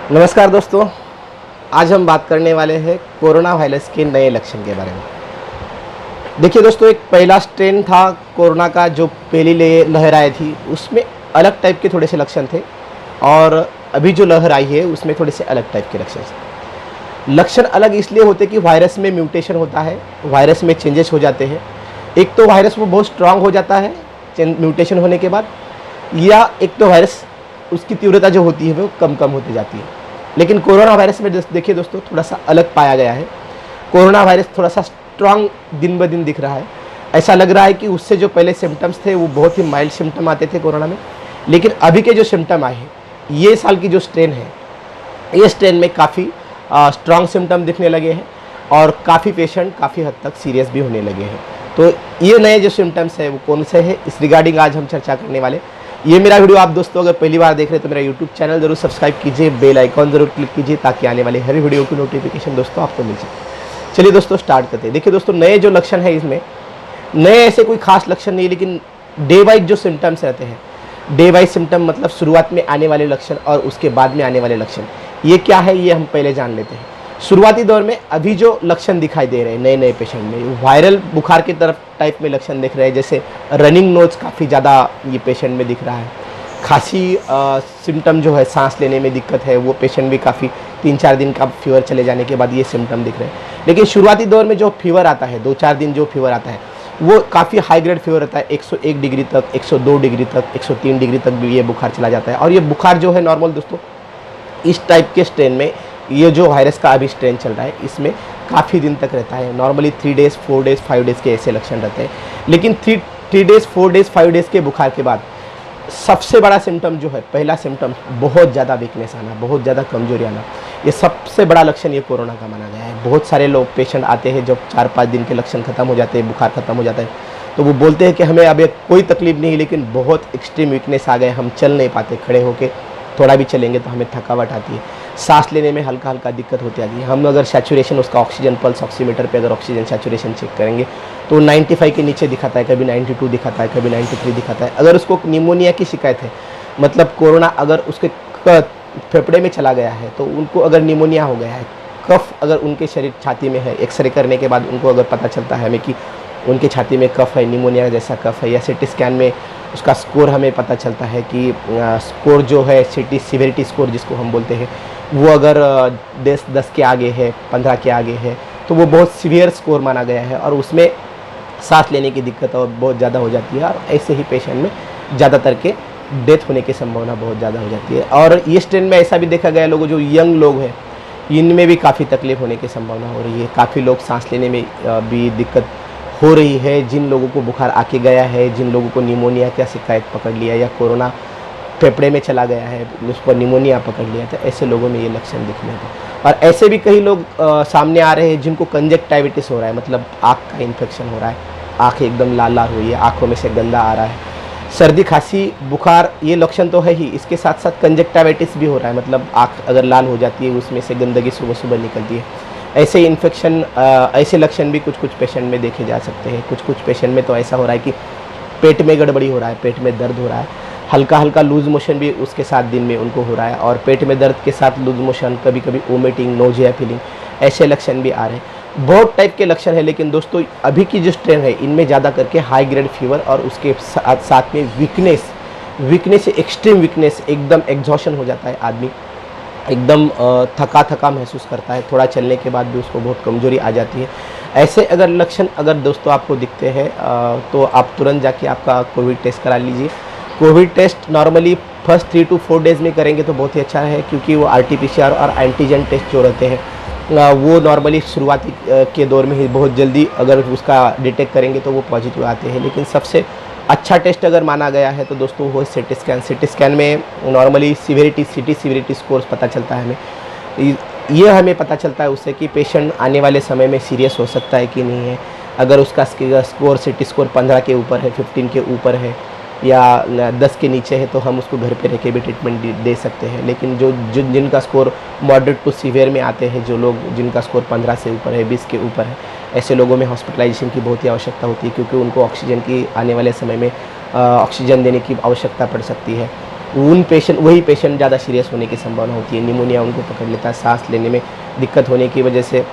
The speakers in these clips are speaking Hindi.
नमस्कार दोस्तों, आज हम बात करने वाले हैं कोरोना वायरस के नए लक्षण के बारे में। देखिए दोस्तों, एक पहला स्ट्रेन था कोरोना का जो पहली लहर आई थी, उसमें अलग टाइप के थोड़े से लक्षण थे और अभी जो लहर आई है उसमें थोड़े से अलग टाइप के लक्षण हैं। लक्षण अलग इसलिए होते कि वायरस में म्यूटेशन होता है, वायरस में चेंजेस हो जाते हैं। एक तो वायरस वो बहुत स्ट्रांग हो जाता है म्यूटेशन होने के बाद, या एक तो वायरस उसकी तीव्रता जो होती है वो कम कम होती जाती है। लेकिन कोरोना वायरस में देखिए दोस्तों, थोड़ा सा अलग पाया गया है। कोरोना वायरस थोड़ा सा स्ट्रांग दिन ब दिन दिख रहा है। ऐसा लग रहा है कि उससे जो पहले सिम्टम्स थे वो बहुत ही माइल्ड सिम्टम आते थे कोरोना में, लेकिन अभी के जो सिम्टम आए हैं, ये साल की जो स्ट्रेन है, ये स्ट्रेन में काफ़ी स्ट्रांग सिम्टम दिखने लगे हैं और काफ़ी पेशेंट काफ़ी हद तक सीरियस भी होने लगे हैं। तो ये नए जो सिम्टम्स है वो कौन से हैं, इस रिगार्डिंग आज हम चर्चा करने वाले। ये मेरा वीडियो आप दोस्तों अगर पहली बार देख रहे हैं तो मेरा यूट्यूब चैनल जरूर सब्सक्राइब कीजिए, बेल आइकॉन जरूर क्लिक कीजिए ताकि आने वाली हर वीडियो की नोटिफिकेशन दोस्तों आपको मिल सके। चलिए दोस्तों स्टार्ट करते हैं। देखिए दोस्तों, नए जो लक्षण है इसमें नए ऐसे कोई खास लक्षण नहीं, लेकिन डे वाइज जो सिम्टम्स रहते हैं, डे वाइज सिम्टम मतलब शुरुआत में आने वाले लक्षण और उसके बाद में आने वाले लक्षण, ये क्या है ये हम पहले जान लेते हैं। शुरुआती दौर में अभी जो लक्षण दिखाई दे रहे हैं नए नए पेशेंट में, वायरल बुखार की तरफ टाइप में लक्षण दिख रहे हैं, जैसे रनिंग नोज काफ़ी ज़्यादा ये पेशेंट में दिख रहा है। खांसी सिम्टम जो है, सांस लेने में दिक्कत है, वो पेशेंट भी काफ़ी 3-4 दिन का फीवर चले जाने के बाद ये सिम्टम दिख रहे हैं। लेकिन शुरुआती दौर में जो फीवर आता है, 2-4 दिन जो फीवर आता है, वो काफ़ी हाई ग्रेड फीवर रहता है। 101 डिग्री तक, 102 डिग्री तक, 103 डिग्री तक भी ये बुखार चला जाता है। और ये बुखार जो है नॉर्मल दोस्तों, इस टाइप के स्ट्रेन में, ये जो वायरस का अभी स्ट्रेन चल रहा है, इसमें काफ़ी दिन तक रहता है। नॉर्मली 3 डेज़ 4 डेज़ 5 डेज़ के ऐसे लक्षण रहते हैं। लेकिन 3 डेज़ 4 डेज़ 5 डेज़ के बुखार के बाद सबसे बड़ा सिम्टम जो है, पहला सिम्टम बहुत ज़्यादा वीकनेस आना, बहुत ज़्यादा कमजोरी आना, ये सबसे बड़ा लक्षण ये कोरोना का माना गया है। बहुत सारे लोग पेशेंट आते हैं, जब 4-5 दिन के लक्षण खत्म हो जाते हैं, बुखार खत्म हो जाता है, तो वो बोलते हैं कि हमें अभी कोई तकलीफ नहीं, लेकिन बहुत एक्सट्रीम वीकनेस आ गए, हम चल नहीं पाते, खड़े होकर थोड़ा भी चलेंगे तो हमें थकावट आती है, सांस लेने में हल्का हल्का दिक्कत होती आती है। हम अगर सैचुरेशन उसका ऑक्सीजन पल्स ऑक्सीमीटर पे अगर ऑक्सीजन सैचुरेशन चेक करेंगे तो 95 के नीचे दिखाता है, कभी 92 दिखाता है, कभी 93 दिखाता है। अगर उसको निमोनिया की शिकायत है, मतलब कोरोना अगर उसके फेफड़े में चला गया है, तो उनको अगर निमोनिया हो गया है, कफ अगर उनके शरीर छाती में है, एक्सरे करने के बाद उनको अगर पता चलता है हमें कि उनके छाती में कफ है, निमोनिया जैसा कफ है, या सीटी स्कैन में उसका स्कोर हमें पता चलता है कि स्कोर जो है सीटी सीवेरिटी स्कोर जिसको हम बोलते हैं, वो अगर 10 के आगे है, 15 के आगे है, तो वो बहुत सीवियर स्कोर माना गया है और उसमें सांस लेने की दिक्कत और बहुत ज़्यादा हो जाती है। और ऐसे ही पेशेंट में ज़्यादातर के डेथ होने की संभावना बहुत ज़्यादा हो जाती है। और ये स्ट्रेन में ऐसा भी देखा गया, लोग जो यंग लोग हैं, इनमें भी काफ़ी तकलीफ होने की संभावना हो रही है। काफ़ी लोग सांस लेने में भी दिक्कत हो रही है। जिन लोगों को बुखार आके गया है, जिन लोगों को निमोनिया का शिकायत पकड़ लिया या कोरोना फेफड़े में चला गया है, उस पर निमोनिया पकड़ लिया था, ऐसे लोगों में ये लक्षण दिखने थे। और ऐसे भी कई लोग सामने आ रहे हैं जिनको कंजक्टिविटिस हो रहा है, मतलब आँख का इन्फेक्शन हो रहा है, आँख एकदम लाल लाल हुई है, आँखों में से गंदा आ रहा है, सर्दी खांसी बुखार ये लक्षण तो है ही, इसके साथ साथ कंजक्टिविटिस भी हो रहा है, मतलब आँख अगर लाल हो जाती है, उसमें से गंदगी सुबह सुबह निकलती है। ऐसे इन्फेक्शन ऐसे लक्षण भी कुछ कुछ पेशेंट में देखे जा सकते हैं। कुछ कुछ पेशेंट में तो ऐसा हो रहा है कि पेट में गड़बड़ी हो रहा है, पेट में दर्द हो रहा है, हल्का हल्का लूज मोशन भी उसके साथ दिन में उनको हो रहा है, और पेट में दर्द के साथ लूज मोशन, कभी कभी वोमिटिंग, नोजिया फीलिंग, ऐसे लक्षण भी आ रहे हैं। बहुत टाइप के लक्षण है। लेकिन दोस्तों अभी की जो स्ट्रेन है, इनमें ज़्यादा करके हाई ग्रेड फीवर और उसके साथ में वीकनेस एक्सट्रीम वीकनेस, एकदम एग्जॉशन हो जाता है आदमी, एकदम थका थका महसूस करता है, थोड़ा चलने के बाद भी उसको बहुत कमजोरी आ जाती है। ऐसे अगर लक्षण अगर दोस्तों आपको दिखते हैं तो आप तुरंत जाके आपका कोविड टेस्ट करा लीजिए। Covid test normally first 3 to 4 days में करेंगे तो बहुत ही अच्छा है, क्योंकि वो RT-PCR और एंटीजन टेस्ट जो रहते हैं वो नॉर्मली शुरुआती के दौर में ही बहुत जल्दी अगर उसका डिटेक्ट करेंगे तो वो पॉजिटिव आते हैं। लेकिन सबसे अच्छा टेस्ट अगर माना गया है तो दोस्तों वो सीटी स्कैन। सीटी स्कैन में नॉर्मली सीविरिटी स्कोर पता चलता है हमें। ये हमें पता चलता है उससे कि पेशेंट आने वाले समय में सीरियस हो सकता है कि नहीं है। अगर उसका स्कोर सीटी स्कोर 15 के ऊपर है, 15 के ऊपर है या 10 के नीचे है, तो हम उसको घर पे रह के भी ट्रीटमेंट दे सकते हैं। लेकिन जिनका स्कोर मॉडरेट टू सीवियर में आते हैं, जो लोग जिनका स्कोर 15 से ऊपर है, 20 के ऊपर है, ऐसे लोगों में हॉस्पिटलाइजेशन की बहुत ही आवश्यकता होती है, क्योंकि उनको ऑक्सीजन की आने वाले समय में ऑक्सीजन देने की आवश्यकता पड़ सकती है। वही पेशेंट ज़्यादा सीरियस होने की संभावना होती है। निमोनिया उनको पकड़ लेता है, सांस लेने में दिक्कत होने की वजह से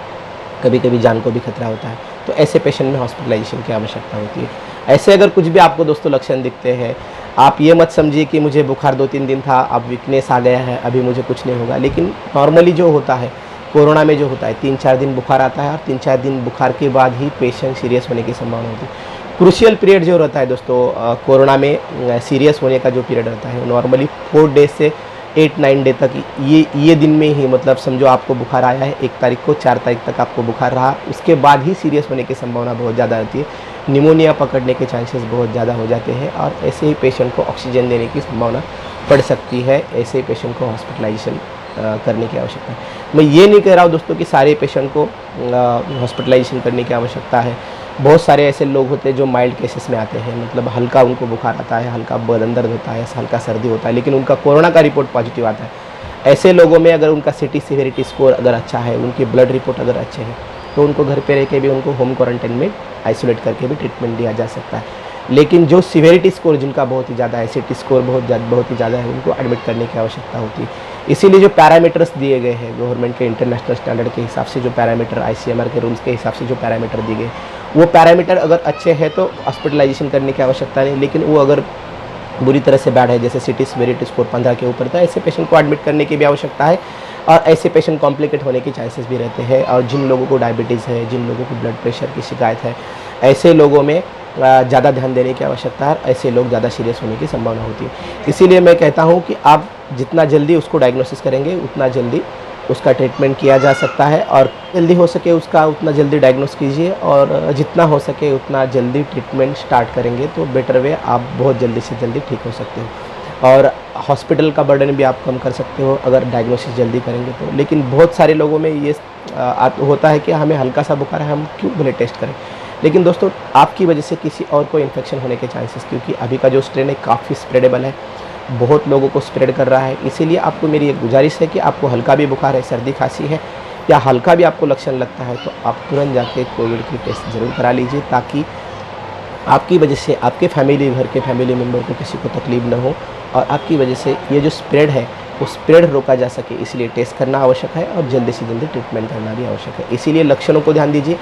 कभी कभी जान को भी खतरा होता है। तो ऐसे पेशेंट में हॉस्पिटलाइजेशन की आवश्यकता होती है। ऐसे अगर कुछ भी आपको दोस्तों लक्षण दिखते हैं, आप ये मत समझिए कि मुझे बुखार 2-3 दिन था, अब वीकनेस आ गया है, अभी मुझे कुछ नहीं होगा। लेकिन नॉर्मली जो होता है कोरोना में जो होता है 3-4 दिन बुखार आता है और 3-4 दिन बुखार के बाद ही पेशेंट सीरियस होने की संभावना होती है। क्रूशियल पीरियड जो रहता है दोस्तों कोरोना में सीरियस होने का जो पीरियड रहता है नॉर्मली 4 डेज से 8-9 डे तक ये दिन में ही, मतलब समझो आपको बुखार आया है 1 तारीख को, 4 तारीख तक आपको बुखार रहा, उसके बाद ही सीरियस होने की संभावना बहुत ज़्यादा रहती है। निमोनिया पकड़ने के चांसेस बहुत ज़्यादा हो जाते हैं और ऐसे ही पेशेंट को ऑक्सीजन देने की संभावना पड़ सकती है। ऐसे ही पेशेंट को हॉस्पिटलाइजेशन करने की आवश्यकता है। मैं ये नहीं कह रहा हूँ दोस्तों कि सारे पेशेंट को हॉस्पिटलाइजेशन करने की आवश्यकता है। बहुत सारे ऐसे लोग होते हैं जो माइल्ड केसेस में आते हैं, मतलब हल्का उनको बुखार आता है, हल्का बदन दर्द होता है, हल्का सर्दी होता है, लेकिन उनका कोरोना का रिपोर्ट पॉजिटिव आता है। ऐसे लोगों में अगर उनका सिटी सीवेरिटी स्कोर अगर अच्छा है, उनकी ब्लड रिपोर्ट अगर अच्छे हैं, तो उनको घर पे रह के भी उनको होम क्वारंटाइन में आइसोलेट करके भी ट्रीटमेंट दिया जा सकता है। लेकिन जो सीवेरिटी स्कोर जिनका बहुत ही ज़्यादा है, सिटी स्कोर बहुत ही ज़्यादा है, उनको एडमिट करने की आवश्यकता होती है। इसीलिए जो पैरामीटर्स दिए गए हैं गवर्नमेंट के इंटरनेशनल स्टैंडर्ड के हिसाब से, जो पैरामीटर ICMR के रूल्स के हिसाब से जो पैरामीटर दिए गए, वो पैरामीटर अगर अच्छे हैं तो हॉस्पिटलाइजेशन करने की आवश्यकता नहीं। लेकिन वो अगर बुरी तरह से बैड है, जैसे सिटी सीवेरिटी स्कोर 15 के ऊपर, तो ऐसे पेशेंट को एडमिट करने की भी आवश्यकता है। और ऐसे पेशेंट कॉम्प्लिकेट होने के चांसेस भी रहते हैं। और जिन लोगों को डायबिटीज़ है, जिन लोगों को ब्लड प्रेशर की शिकायत है, ऐसे लोगों में ज़्यादा ध्यान देने की आवश्यकता है। ऐसे लोग ज़्यादा सीरियस होने की संभावना होती है। इसीलिए मैं कहता हूँ कि आप जितना जल्दी उसको डायग्नोसिस करेंगे उतना जल्दी उसका ट्रीटमेंट किया जा सकता है, और जल्दी हो सके उसका उतना जल्दी डायग्नोस कीजिए, और जितना हो सके उतना जल्दी ट्रीटमेंट स्टार्ट करेंगे तो बेटर वे आप बहुत जल्दी से जल्दी ठीक हो सकते हो, और हॉस्पिटल का बर्डन भी आप कम कर सकते हो अगर डायग्नोसिस जल्दी करेंगे तो। लेकिन बहुत सारे लोगों में ये होता है कि हमें हल्का सा बुखार है, हम क्यों भले टेस्ट करें। लेकिन दोस्तों आपकी वजह से किसी और को इन्फेक्शन होने के चांसेस, क्योंकि अभी का जो स्ट्रेन है काफ़ी स्प्रेडेबल है, बहुत लोगों को स्प्रेड कर रहा है। इसीलिए आपको मेरी एक गुजारिश है कि आपको हल्का भी बुखार है, सर्दी खांसी है, या हल्का भी आपको लक्षण लगता है, तो आप तुरंत जाके कोविड की टेस्ट ज़रूर करा लीजिए, ताकि आपकी वजह से आपके घर के फैमिली मेम्बर को किसी को तकलीफ न हो, और आपकी वजह से ये जो स्प्रेड है वो स्प्रेड रोका जा सके। इसलिए टेस्ट करना आवश्यक है और जल्दी से जल्दी ट्रीटमेंट करना भी आवश्यक है। इसीलिए लक्षणों को ध्यान दीजिए।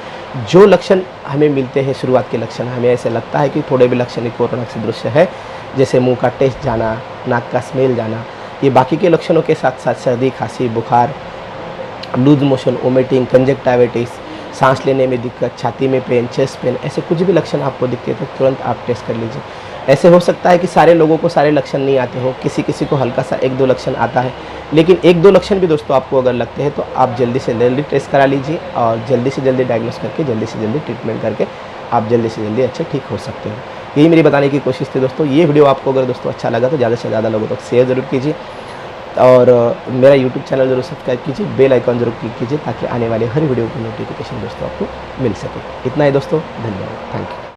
जो लक्षण हमें मिलते हैं, शुरुआत के लक्षण, हमें ऐसे लगता है कि थोड़े भी लक्षण कोरोना से दृश्य है, जैसे मुंह का टेस्ट जाना, नाक का स्मेल जाना, ये बाकी के लक्षणों के साथ साथ सर्दी, खांसी, बुखार, लूज मोशन, वोमिटिंग, कंजक्टिविटिस, सांस लेने में दिक्कत, छाती में पेन, चेस्ट पेन, ऐसे कुछ भी लक्षण आपको दिखते हैं तो तुरंत आप टेस्ट कर लीजिए। ऐसे हो सकता है कि सारे लोगों को सारे लक्षण नहीं आते हो, किसी को हल्का सा 1-2 लक्षण आता है, लेकिन 1-2 लक्षण भी दोस्तों आपको अगर लगते हैं तो आप जल्दी से जल्दी टेस्ट करा लीजिए, और जल्दी से जल्दी डायग्नोस करके जल्दी से जल्दी ट्रीटमेंट करके आप जल्दी से जल्दी अच्छे ठीक हो सकते हो। यही मेरी बताने की कोशिश थी दोस्तों। ये वीडियो आपको अगर दोस्तों अच्छा लगा तो ज़्यादा से ज़्यादा लोगों तक शेयर ज़रूर कीजिए, और मेरा यूट्यूब चैनल ज़रूर सब्सक्राइब कीजिए, बेल आइकॉन ज़रूर क्लिक कीजिए, ताकि आने वाले हर वीडियो की नोटिफिकेशन दोस्तों आपको मिल सके। इतना ही दोस्तों, धन्यवाद, थैंक यू।